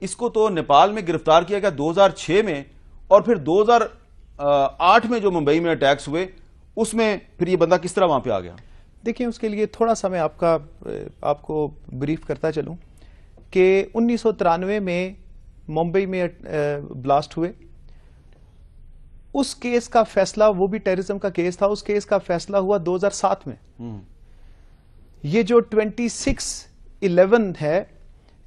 اس کو تو نیپال میں گرفتار کیا گیا 2006 میں، اور پھر 2008 میں جو ممبئی میں اٹیکس ہوئے اس میں پھر یہ بندہ کس طرح وہاں پہ آ گیا؟ دیکھیں اس کے لیے تھوڑا سا میں آپ کو بریف کرتا چلوں کہ 1993 میں ممبئی میں بلاسٹ ہوئے. اس کیس کا فیصلہ، وہ بھی ٹیررزم کا کیس تھا، اس کیس کا فیصلہ ہوا 2007 میں. یہ جو 26/11 ہے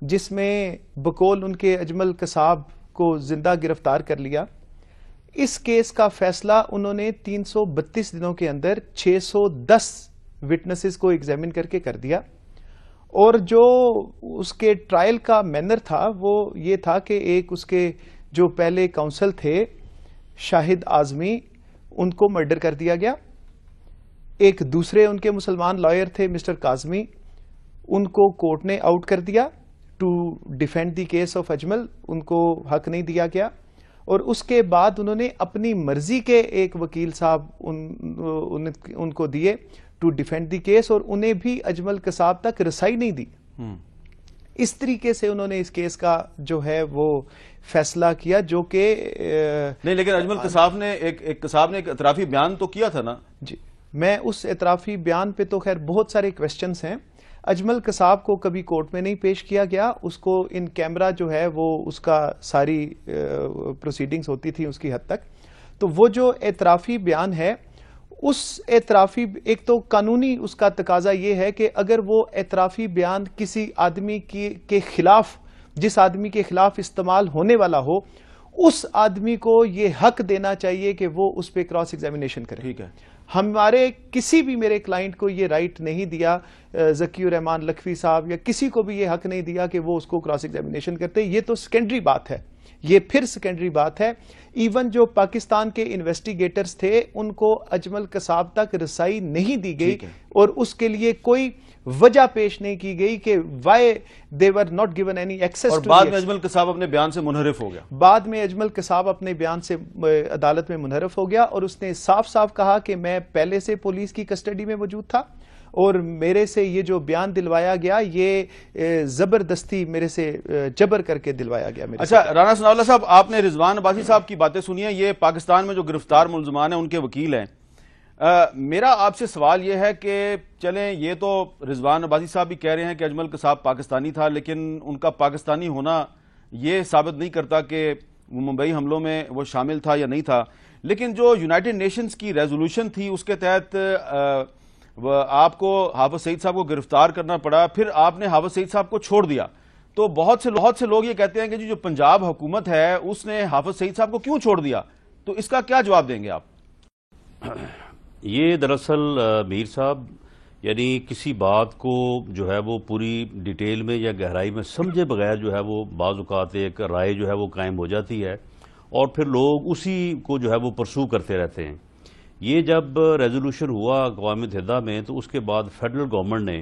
جس میں بقول ان کے اجمل قصاب کو زندہ گرفتار کر لیا، اس کیس کا فیصلہ انہوں نے 332 دنوں کے اندر 610 وٹنسز کو ایگزامن کر کے کر دیا. اور جو اس کے ٹرائل کا مینر تھا وہ یہ تھا کہ ایک اس کے جو پہلے کاؤنسل تھے شاہد اعظمی، ان کو مرڈر کر دیا گیا. ایک دوسرے ان کے مسلمان لائر تھے مسٹر کاظمی، ان کو کورٹ نے آؤٹ کر دیا to defend the case of Ajmal, ان کو حق نہیں دیا گیا. اور اس کے بعد انہوں نے اپنی مرضی کے ایک وکیل صاحب ان کو دیے ٹو ڈیفینڈ دی کیس، اور انہیں بھی اجمل قصاب تک رسائی نہیں دی. اس طریقے سے انہوں نے اس کیس کا جو ہے وہ فیصلہ کیا، جو کہ نہیں، لیکن اجمل قصاب نے ایک اعترافی بیان تو کیا تھا نا. جی، میں اس اعترافی بیان پہ تو خیر بہت سارے کویسچنز ہیں. اجمل قصاب کو کبھی کورٹ میں نہیں پیش کیا گیا، اس کو ان کیمرہ جو ہے وہ اس کا ساری پروسیڈنگز ہوتی تھی اس کی حد تک. تو وہ جو اعترافی بیان ہے، اس اعترافی ایک تو قانونی اس کا تقاضا یہ ہے کہ اگر وہ اعترافی بیان کسی آدمی کے خلاف، جس آدمی کے خلاف استعمال ہونے والا ہو، اس آدمی کو یہ حق دینا چاہیے کہ وہ اس پہ کراس ایگزامینیشن کرے. ٹھیک ہے. ہمارے کسی بھی میرے کلائنٹ کو یہ رائٹ نہیں دیا، ذکی الرحمان لکھوی صاحب یا کسی کو بھی یہ حق نہیں دیا کہ وہ اس کو کراس ایگزامینیشن کرتے. یہ تو سیکنڈری بات ہے، یہ پھر سیکنڈری بات ہے. ایون جو پاکستان کے انویسٹیگیٹرز تھے ان کو اجمل قصاب تک رسائی نہیں دی گئی، اور اس کے لیے کوئی وجہ پیش نہیں کی گئی کہ why they were not given any access. اور بعد میں اجمل قصاب اپنے بیان سے منحرف ہو گیا. بعد میں اجمل قصاب اپنے بیان سے عدالت میں منحرف ہو گیا، اور اس نے صاف صاف کہا کہ میں پہلے سے پولیس کی کسٹڈی میں موجود تھا، اور میرے سے یہ جو بیان دلوایا گیا یہ زبردستی میرے سے جبر کر کے دلوایا گیا. اچھا رانا ثناء اللہ صاحب، آپ نے رضوان عباسی صاحب کی باتیں سنی ہیں، یہ پاکستان میں جو گرفتار ملزمان ہیں ان کے وکیل ہیں. میرا آپ سے سوال یہ ہے کہ چلیں یہ تو رضوان عباسی صاحب بھی کہہ رہے ہیں کہ اجمل قصاب پاکستانی تھا، لیکن ان کا پاکستانی ہونا یہ ثابت نہیں کرتا کہ وہ ممبئی حملوں میں وہ شامل تھا یا نہیں تھا. لیکن جو یونائٹڈ نیشنز کی ریزولوشن تھی اس کے تحت آپ کو حافظ سعید صاحب کو گرفتار کرنا پڑا، پھر آپ نے حافظ سعید صاحب کو چھوڑ دیا. تو بہت سے لوگ یہ کہتے ہیں کہ جو پنجاب حکومت ہے اس نے حافظ سعید صاحب کو کیوں چھوڑ دیا؟ تو اس کا کیا جواب دیں گے آپ؟ یہ دراصل میر صاحب یعنی کسی بات کو جو ہے وہ پوری ڈیٹیل میں یا گہرائی میں سمجھے بغیر جو ہے وہ بعض اوقات ایک رائے جو ہے وہ قائم ہو جاتی ہے، اور پھر لوگ اسی کو جو ہے وہ پرسو کرتے رہتے ہیں. یہ جب ریزولوشن ہوا اقوام متحدہ میں تو اس کے بعد فیڈرل گورنمنٹ نے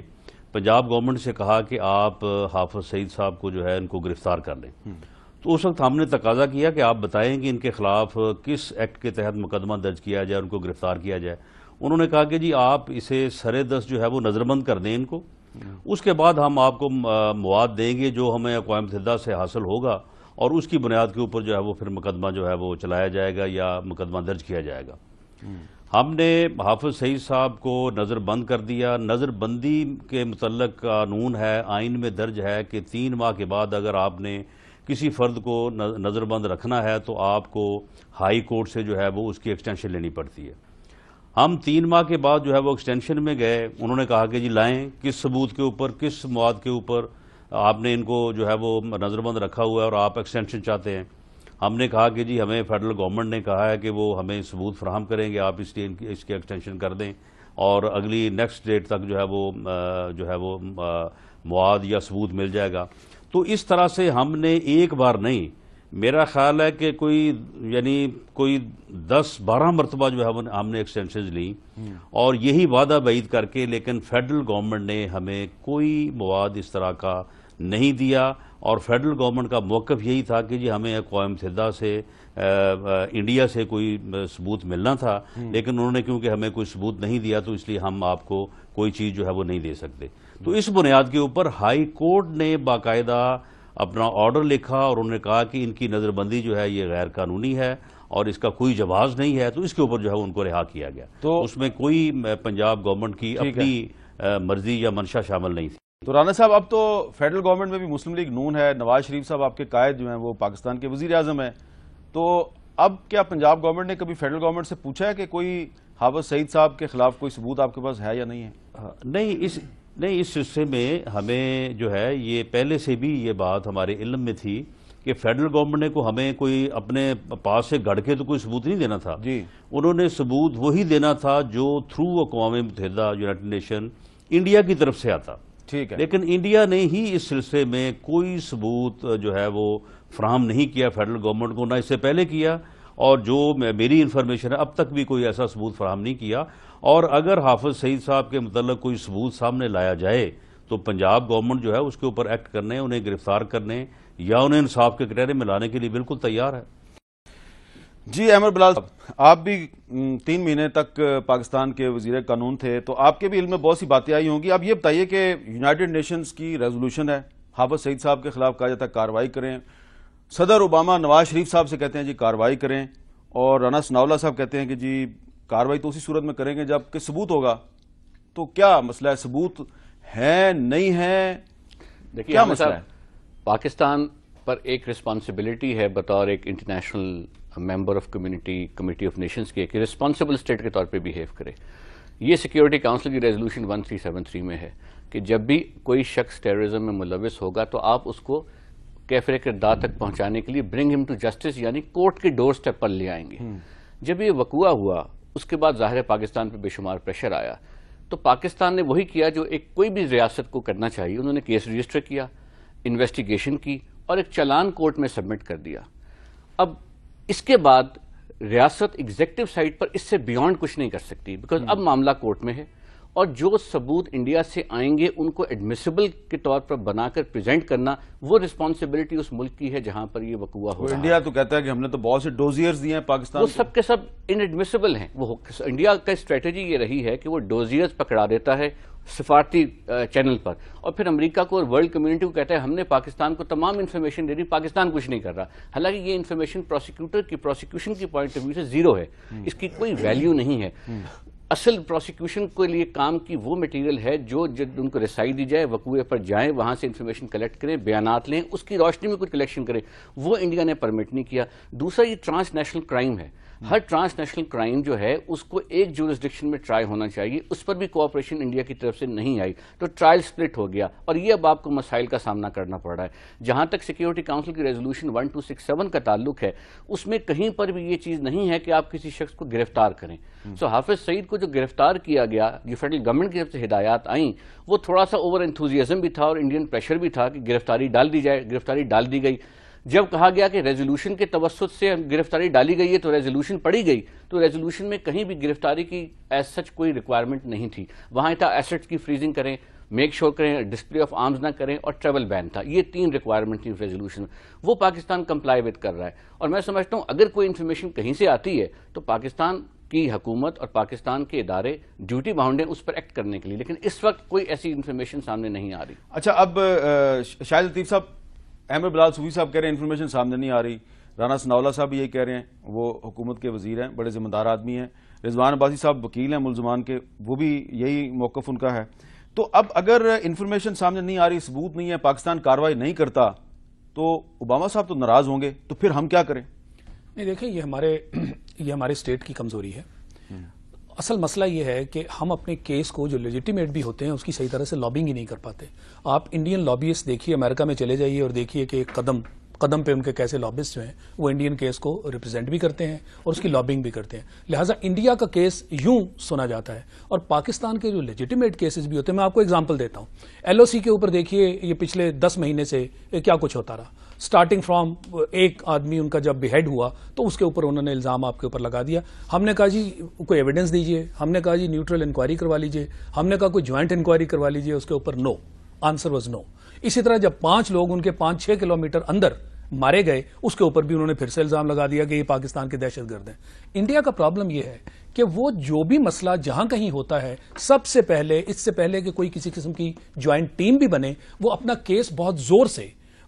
پنجاب گورنمنٹ سے کہا کہ آپ حافظ سعید صاحب کو جو ہے ان کو گرفتار کر لیں. تو اس وقت ہم نے تقاضا کیا کہ آپ بتائیں کہ ان کے خلاف کس ایکٹ کے تحت مقدمہ درج کیا جائے، ان کو گرفتار کیا جائے. انہوں نے کہا کہ جی آپ اسے سرے دست جو ہے وہ نظربند کر دیں ان کو، اس کے بعد ہم آپ کو مواد دیں گے جو ہمیں اقوام متحدہ سے حاصل ہوگا، اور اس کی بنیاد کے اوپر جو ہے وہ پھر مقدمہ جو ہے وہ چلایا جائے گا یا مقدمہ درج کیا جائے گا. ہم نے حافظ سعید صاحب کو نظر بند کر دیا. نظر بندی کے متعلق قانون ہے، آئین میں درج ہے کہ 3 ماہ کے بعد اگر آپ نے کسی فرد کو نظر بند رکھنا ہے تو آپ کو ہائی کورٹ سے جو ہے وہ اس کی ایکسٹینشن لینی پڑتی ہے. ہم 3 ماہ کے بعد جو ہے وہ ایکسٹینشن میں گئے. انہوں نے کہا کہ جی لائیں، کس ثبوت کے اوپر، کس مواد کے اوپر آپ نے ان کو جو ہے وہ نظر بند رکھا ہوا ہے اور آپ ایکسٹینشن چاہتے ہیں. ہم نے کہا کہ جی ہمیں فیڈرل گورنمنٹ نے کہا ہے کہ وہ ہمیں ثبوت فراہم کریں گے، آپ اس کی ایکسٹینشن کر دیں اور اگلی نیکسٹ ڈیٹ تک جو ہے وہ مواد یا ثبوت مل جائے گا. تو اس طرح سے ہم نے ایک بار نہیں، میرا خیال ہے کہ کوئی 10-12 مرتبہ جو ہے ہم نے ایکسٹینشنز لیں، اور یہی وعدہ بعید کر کے، لیکن فیڈرل گورنمنٹ نے ہمیں کوئی مواد اس طرح کا نہیں دیا. اور فیڈرل گورنمنٹ کا موقف یہی تھا کہ جی ہمیں اقوام متحدہ سے انڈیا سے کوئی ثبوت ملنا تھا، لیکن انہوں نے کیونکہ ہمیں کوئی ثبوت نہیں دیا تو اس لیے ہم آپ کو کوئی چیز جو ہے وہ نہیں دے سکتے. تو اس بنیاد کے اوپر ہائی کورٹ نے باقاعدہ اپنا آرڈر لکھا اور انہوں نے کہا کہ ان کی نظر بندی جو ہے یہ غیر قانونی ہے اور اس کا کوئی جواز نہیں ہے، تو اس کے اوپر جو ہے ان کو رہا کیا گیا. تو اس میں کوئی پنجاب گورنمنٹ کی اپنی مرضی یا منشا شامل نہیں تھی. تو رانا صاحب اب تو فیڈرل گورنمنٹ میں بھی مسلم لیگ نون ہے، نواز شریف صاحب آپ کے قائد جو ہیں وہ پاکستان کے وزیر اعظم ہیں، تو اب کیا پنجاب گورنمنٹ نے کبھی فیڈرل گورنمنٹ سے پوچھا ہے کہ کوئی حافظ سعید صاحب کے خلاف کوئی ثبوت آپ کے پاس ہے یا نہیں ہے؟ نہیں، اس سلسلے میں ہمیں جو ہے یہ پہلے سے بھی یہ بات ہمارے علم میں تھی کہ فیڈرل گورنمنٹ نے کو ہمیں کوئی اپنے پاس سے گڑ کے تو کوئی ثبوت نہیں دینا تھا. جی، انہوں نے ثبوت وہی دینا تھا جو تھرو اقوام متحدہ یونائٹڈ نیشن انڈیا کی طرف سے آتا. ٹھیک ہے، لیکن انڈیا نے ہی اس سلسلے میں کوئی ثبوت جو ہے وہ فراہم نہیں کیا فیڈرل گورنمنٹ کو، نہ اس سے پہلے کیا، اور جو میری انفارمیشن ہے اب تک بھی کوئی ایسا ثبوت فراہم نہیں کیا. اور اگر حافظ سعید صاحب کے متعلق کوئی ثبوت سامنے لایا جائے تو پنجاب گورنمنٹ جو ہے اس کے اوپر ایکٹ کرنے، انہیں گرفتار کرنے یا انہیں انصاف کے کٹہرے میں لانے کے لیے بالکل تیار ہے. جی احمد بلال صاحب، آپ بھی 3 مہینے تک پاکستان کے وزیر قانون تھے، تو آپ کے بھی علم میں بہت سی باتیں آئی ہوں گی. اب یہ بتائیے کہ یونائٹڈ نیشنز کی ریزولوشن ہے، حافظ سعید صاحب کے خلاف کہا جاتا ہے کارروائی کریں، صدر اوباما نواز شریف صاحب سے کہتے ہیں جی کارروائی کریں، اور رانا ثناءاللہ صاحب کہتے ہیں کہ جی کارروائی تو اسی صورت میں کریں گے جب کہ ثبوت ہوگا. تو کیا مسئلہ ہے؟ ثبوت ہے نہیں ہے؟ دیکھیے کیا مسئلہ ہے؟ پاکستان پر ایک رسپانسبلٹی ہے بطور ایک international member of committee of nations کی، ایک رسپانسبل اسٹیٹ کے طور پہ بیہیو کرے. یہ سیکیورٹی کاؤنسل کی ریزولوشن 1373 میں ہے کہ جب بھی کوئی شخص ٹیررزم میں ملوث ہوگا تو آپ اس کو کیفر کردار تک پہنچانے کے لیے برنگ ہم ٹو جسٹس، یعنی کورٹ کے ڈور سٹیپ پر لے آئیں گے. جب یہ وقوع ہوا اس کے بعد ظاہر پاکستان پہ بے شمار پریشر آیا، تو پاکستان نے وہی کیا جو ایک کوئی بھی ریاست کو کرنا چاہیے. انہوں نے کیس رجسٹر کیا، انویسٹیگیشن کی اور ایک چلان کورٹ میں سبمٹ کر دیا. اب اس کے بعد ریاست ایگزیکٹو سائٹ پر اس سے بیونڈ کچھ نہیں کر سکتی، بیکاز اب معاملہ کورٹ میں ہے، اور جو ثبوت انڈیا سے آئیں گے ان کو ایڈمیسیبل کے طور پر بنا کر پریزنٹ کرنا وہ رسپانسبلٹی اس ملک کی ہے جہاں پر یہ وقوع ہو رہا ہے. انڈیا تو کہتا ہے کہ ہم نے تو بہت سے ڈوزیئرز دیے ہیں پاکستان وہ کو. سب کے سب انڈمیسیبل ہیں. وہ انڈیا کا اسٹریٹجی یہ رہی ہے کہ وہ ڈوزیئرز پکڑا دیتا ہے سفارتی چینل پر، اور پھر امریکہ کو اور ورلڈ کمیونٹی کو کہتا ہے ہم نے پاکستان کو تمام انفارمیشن دے دی، پاکستان کچھ نہیں کر رہا. حالانکہ یہ انفارمیشن پروسیکیوشن کی پوائنٹ آف ویو سے زیرو ہے، اس کی کوئی ویلیو نہیں ہے. اصل پروسیکیوشن کے لیے کام کی وہ میٹیریل ہے جو جب ان کو رسائی دی جائے، وقوعے پر جائیں، وہاں سے انفارمیشن کلیکٹ کریں، بیانات لیں، اس کی روشنی میں کچھ کلیکشن کریں. وہ انڈیا نے پرمٹ نہیں کیا. دوسرا یہ ٹرانس نیشنل کرائم ہے. ہر ٹرانس نیشنل کرائم جو ہے اس کو ایک جورسڈکشن میں ٹرائی ہونا چاہیے، اس پر بھی کوآپریشن انڈیا کی طرف سے نہیں آئی، تو ٹرائل سپلٹ ہو گیا، اور یہ اب آپ کو مسائل کا سامنا کرنا پڑ رہا ہے. جہاں تک سیکیورٹی کاؤنسل کی ریزولوشن 1267 کا تعلق ہے، اس میں کہیں پر بھی یہ چیز نہیں ہے کہ آپ کسی شخص کو گرفتار کریں. حافظ سعید کو جو گرفتار کیا گیا، جو فیڈرل گورنمنٹ کی طرف سے ہدایات آئیں، وہ تھوڑا سا اوور انتھوزیازم بھی تھا اور انڈین پریشر بھی تھا کہ گرفتاری ڈال دی جائے. گرفتاری ڈال دی گئی. جب کہا گیا کہ ریزولوشن کے توسط سے گرفتاری ڈالی گئی ہے تو ریزولوشن پڑھی گئی، تو ریزولوشن میں کہیں بھی گرفتاری کی ایز سچ کوئی ریکوائرمنٹ نہیں تھی. وہاں تھا ایسٹس کی فریزنگ کریں، میک شور کریں، ڈسپلے آف آرمز نہ کریں، اور ٹریول بین تھا. یہ 3 ریکوائرمنٹ تھی ریزولوشن. وہ پاکستان کمپلائی وتھ کر رہا ہے. اور میں سمجھتا ہوں اگر کوئی انفارمیشن کہیں سے آتی ہے تو پاکستان کی حکومت اور پاکستان کے ادارے ڈیوٹی باؤنڈ ہیں اس پر ایکٹ کرنے کے لیے، لیکن اس وقت کوئی ایسی انفارمیشن سامنے نہیں آ رہی. اچھا، اب شاہد لطیف صاحب، احمد بلال صوفی صاحب کہہ رہے ہیں انفارمیشن سامنے نہیں آ رہی، رانا ثناءاللہ صاحب بھی یہی کہہ رہے ہیں، وہ حکومت کے وزیر ہیں، بڑے ذمہ دار آدمی ہیں. رضوان عباسی صاحب وکیل ہیں ملزمان کے، وہ بھی یہی موقف ان کا ہے. تو اب اگر انفارمیشن سامنے نہیں آ رہی، ثبوت نہیں ہے، پاکستان کارروائی نہیں کرتا، تو اوباما صاحب تو ناراض ہوں گے، تو پھر ہم کیا کریں؟ نہیں، دیکھیں یہ ہمارے اسٹیٹ کی کمزوری ہے. اصل مسئلہ یہ ہے کہ ہم اپنے کیس کو جو لیجیٹیمیٹ بھی ہوتے ہیں اس کی صحیح طرح سے لابنگ ہی نہیں کر پاتے. آپ انڈین لابیسٹ دیکھیے، امریکہ میں چلے جائیے اور دیکھیے کہ قدم پہ ان کے کیسے لابسٹ جو ہیں وہ انڈین کیس کو ریپرزینٹ بھی کرتے ہیں اور اس کی لابنگ بھی کرتے ہیں. لہٰذا انڈیا کا کیس یوں سنا جاتا ہے، اور پاکستان کے جو لیجیٹیمیٹ کیسز بھی ہوتے ہیں. میں آپ کو ایگزامپل دیتا ہوں. LOC کے اوپر دیکھیے یہ پچھلے 10 مہینے سے کیا کچھ ہوتا رہا. سٹارٹنگ فرام ایک آدمی ان کا جب بیہیڈ ہوا تو اس کے اوپر انہوں نے الزام آپ کے اوپر لگا دیا. ہم نے کہا جی کوئی ایویڈنس دیجئے، ہم نے کہا جی نیوٹرل انکوائری کروا لیجئے، ہم نے کہا کوئی جوائنٹ انکوائری کروا لیجئے، اس کے اوپر نو، آنسر واز نو. اسی طرح جب 5 لوگ ان کے 5-6 کلومیٹر اندر مارے گئے، اس کے اوپر بھی انہوں نے پھر سے الزام لگا دیا کہ یہ پاکستان کے دہشت گرد ہیں. انڈیا کا پرابلم یہ ہے کہ وہ جو بھی مسئلہ جہاں کہیں ہوتا ہے، سب سے پہلے، اس سے پہلے کہ کوئی کسی قسم کی جوائنٹ ٹیم بھی بنے، وہ اپنا کیس بہت زور سے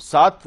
7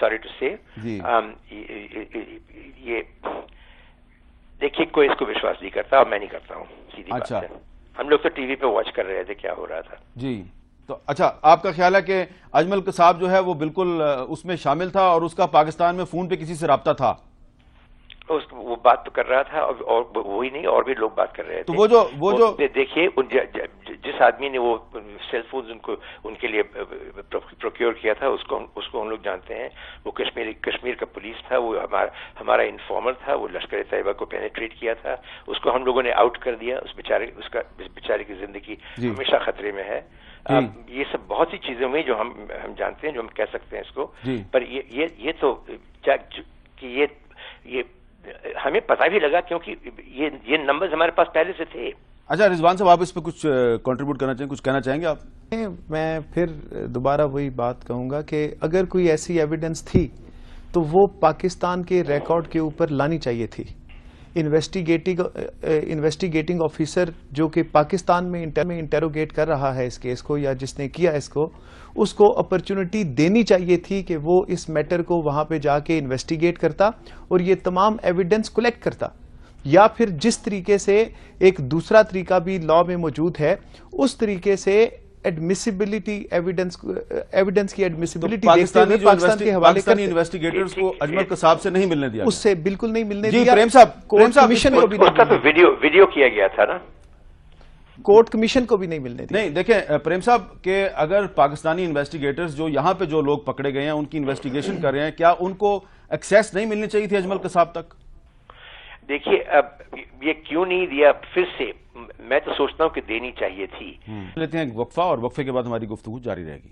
sorry to say, جی یہ دیکھیے کوئی اس کو وشواس نہیں کرتا اور میں نہیں کرتا ہوں، سیدھی بات اچھا ہے. ہم لوگ تو ٹی وی پہ واچ کر رہے تھے کیا ہو رہا تھا. جی. تو اچھا آپ کا خیال ہے کہ اجمل قصاب جو ہے وہ بالکل اس میں شامل تھا اور اس کا پاکستان میں فون پہ کسی سے رابطہ تھا؟ وہ بات تو کر رہا تھا اور وہی نہیں اور بھی لوگ بات کر رہے تھے. تو وہ جو دیکھیے جس آدمی نے وہ سیل فونز ان کے لیے پروکیور کیا تھا اس کو ہم لوگ جانتے ہیں. وہ کشمیر کا پولیس تھا، وہ ہمارا انفارمر تھا، وہ لشکر طیبہ کو پینیٹریٹ کیا تھا. اس کو ہم لوگوں نے آؤٹ کر دیا. اس بیچارے کی زندگی ہمیشہ خطرے میں ہے. یہ سب بہت سی چیزیں ہوئی جو ہم جانتے ہیں، جو ہم کہہ سکتے ہیں اس کو. پر یہ تو کہ یہ ہمیں پتہ بھی لگا کیونکہ یہ نمبرز ہمارے پاس پہلے سے تھے. اچھا رضوان صاحب آپ اس پہ کچھ کنٹریبیوٹ کرنا چاہیں، کچھ کہنا چاہیں گے آپ؟ میں پھر دوبارہ وہی بات کہوں گا کہ اگر کوئی ایسی ایویڈنس تھی تو وہ پاکستان کے ریکارڈ کے اوپر لانی چاہیے تھی. انویسٹیگیٹنگ آفیسر جو کہ پاکستان میں انٹیروگیٹ کر رہا ہے اس کیس کو یا جس نے کیا اس کو اپرچونٹی دینی چاہیے تھی کہ وہ اس میٹر کو وہاں پہ جا کے انویسٹیگیٹ کرتا اور یہ تمام ایویڈنس کلیکٹ کرتا. یا پھر جس طریقے سے ایک دوسرا طریقہ بھی لا میں موجود ہے اس طریقے سے ایڈمیسیبلٹی ایویڈنس کی ایڈمیسیبلٹی پاکستانی انویسٹیگیٹرز کو اجمل قصاب سے نہیں ملنے دیا، اس سے بالکل نہیں ملنے دیا. جی پریم صاحب کمیشن کو بھی اس کا تو ویڈیو کیا گیا تھا نا، کورٹ کمیشن کو بھی نہیں ملنے دیا. نہیں دیکھیں پریم صاحب کہ اگر پاکستانی انویسٹیگیٹرز جو یہاں پہ جو لوگ پکڑے گئے ہیں ان کی انویسٹیگیشن کر رہے ہیں، کیا ان کو ایکسیس نہیں ملنی چاہیے تھی اجمل قصاب تک؟ دیکھیے اب یہ کیوں نہیں دیا، پھر سے میں تو سوچتا ہوں کہ دینی چاہیے تھی. لیتے ہیں وقفہ اور وقفے کے بعد ہماری گفتگو جاری رہے گی.